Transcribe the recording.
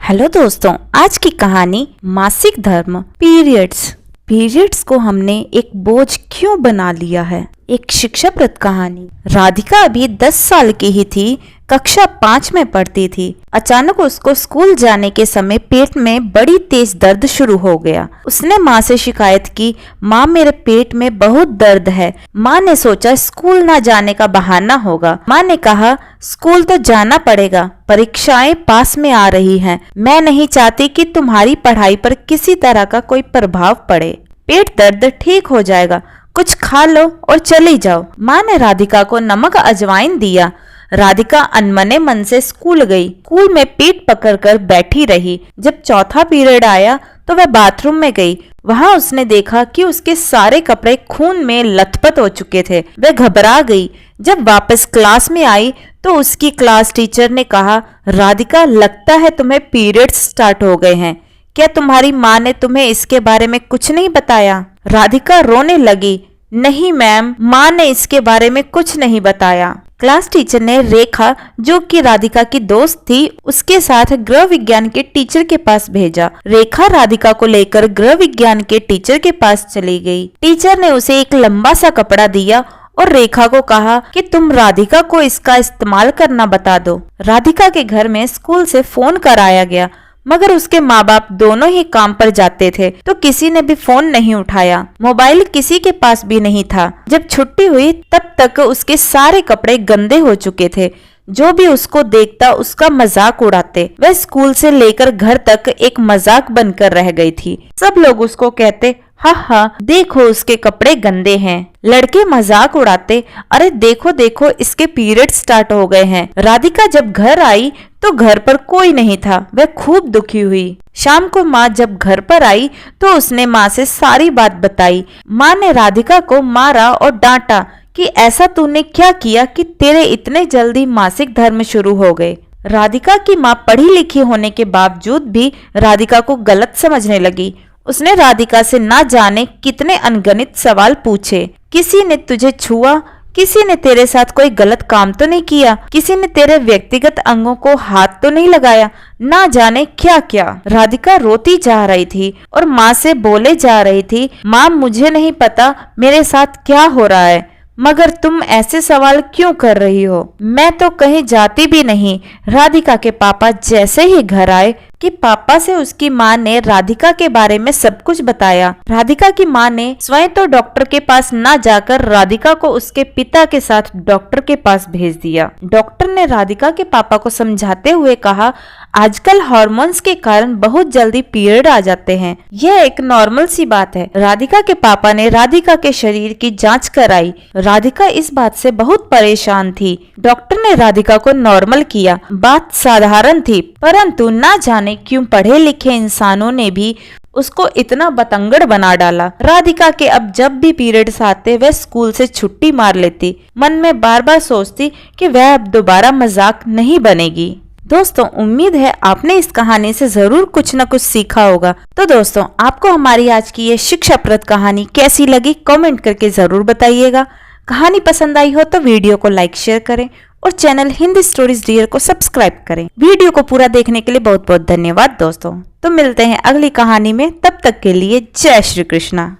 Hello दोस्तों, आज की कहानी मासिक धर्म पीरियड्स को हमने एक बोझ क्यों बना लिया है। एक शिक्षाप्रद कहानी। राधिका अभी 10 साल की ही थी, कक्षा 5 में पढ़ती थी। अचानक उसको स्कूल जाने के समय पेट में बड़ी तेज दर्द शुरू हो गया। उसने माँ से शिकायत की, माँ मेरे पेट में बहुत दर्द है। माँ ने सोचा स्कूल ना जाने का बहाना होगा। माँ ने कहा स्कूल तो जाना पड़ेगा, परीक्षाएं पास में आ रही हैं। मैं नहीं चाहती कि तुम्हारी पढ़ाई पर किसी तरह का कोई प्रभाव पड़े। पेट दर्द ठीक हो जाएगा, कुछ खा लो और चली जाओ। माँ ने राधिका को नमक अजवाइन दिया। राधिका अनमने मन से स्कूल गई। स्कूल में पीठ पकड़कर बैठी रही। जब चौथा पीरियड आया तो वह बाथरूम में गई। वहां उसने देखा कि उसके सारे कपड़े खून में लथपथ हो चुके थे। वह घबरा गई। जब वापस क्लास में आई तो उसकी क्लास टीचर ने कहा, राधिका लगता है तुम्हें पीरियड्स स्टार्ट हो गए हैं। क्या तुम्हारी माँ ने तुम्हें इसके बारे में कुछ नहीं बताया? राधिका रोने लगी। नहीं मैम, माँ ने इसके बारे में कुछ नहीं बताया। क्लास टीचर ने रेखा, जो कि राधिका की दोस्त थी, उसके साथ गृह विज्ञान के टीचर के पास भेजा। रेखा राधिका को लेकर गृह विज्ञान के टीचर के पास चली गई। टीचर ने उसे एक लंबा सा कपड़ा दिया और रेखा को कहा कि तुम राधिका को इसका इस्तेमाल करना बता दो। राधिका के घर में स्कूल से फोन कराया गया, मगर उसके माँ बाप दोनों ही काम पर जाते थे तो किसी ने भी फोन नहीं उठाया। मोबाइल किसी के पास भी नहीं था। जब छुट्टी हुई तब तक उसके सारे कपड़े गंदे हो चुके थे। जो भी उसको देखता उसका मजाक उड़ाते। वह स्कूल से लेकर घर तक एक मजाक बनकर रह गई थी। सब लोग उसको कहते, हाँ देखो उसके कपड़े गंदे हैं। लड़के मजाक उड़ाते, अरे देखो देखो इसके पीरियड स्टार्ट हो गए हैं। राधिका जब घर आई तो घर पर कोई नहीं था। वह खूब दुखी हुई। शाम को माँ जब घर पर आई तो उसने माँ से सारी बात बताई। माँ ने राधिका को मारा और डांटा कि ऐसा तूने क्या किया कि तेरे इतने जल्दी मासिक धर्म शुरू हो गए। राधिका की माँ पढ़ी लिखी होने के बावजूद भी राधिका को गलत समझने लगी। उसने राधिका से ना जाने कितने अनगणित सवाल पूछे। किसी ने तुझे छुआ? किसी ने तेरे साथ कोई गलत काम तो नहीं किया? किसी ने तेरे व्यक्तिगत अंगों को हाथ तो नहीं लगाया? ना जाने क्या क्या। राधिका रोती जा रही थी और माँ से बोले जा रही थी, माँ मुझे नहीं पता मेरे साथ क्या हो रहा है, मगर तुम ऐसे सवाल क्यों कर रही हो? मैं तो कहीं जाती भी नहीं। राधिका के पापा जैसे ही घर आए कि पापा से उसकी माँ ने राधिका के बारे में सब कुछ बताया। राधिका की माँ ने स्वयं तो डॉक्टर के पास ना जाकर राधिका को उसके पिता के साथ डॉक्टर के पास भेज दिया। डॉक्टर ने राधिका के पापा को समझाते हुए कहा, आजकल हार्मोन्स के कारण बहुत जल्दी पीरियड आ जाते हैं, यह एक नॉर्मल सी बात है। राधिका के पापा ने राधिका के शरीर की जांच कराई। राधिका इस बात से बहुत परेशान थी। डॉक्टर ने राधिका को नॉर्मल किया। बात साधारण थी, परंतु ना जाने क्यों पढ़े लिखे इंसानों ने भी उसको इतना बतंगड़ बना डाला। राधिका के अब जब भी पीरियड्स आते वह स्कूल से छुट्टी मार लेती। मन में बार बार सोचती कि वह अब दोबारा मजाक नहीं बनेगी। दोस्तों, उम्मीद है आपने इस कहानी से जरूर कुछ न कुछ सीखा होगा। तो दोस्तों, आपको हमारी आज की ये शिक्षाप्रद कहानी कैसी लगी कमेंट करके जरूर बताइएगा। कहानी पसंद आई हो तो वीडियो को लाइक शेयर करें और चैनल हिंदी स्टोरीज डियर को सब्सक्राइब करें। वीडियो को पूरा देखने के लिए बहुत बहुत धन्यवाद दोस्तों। तो मिलते हैं अगली कहानी में, तब तक के लिए जय श्री कृष्णा।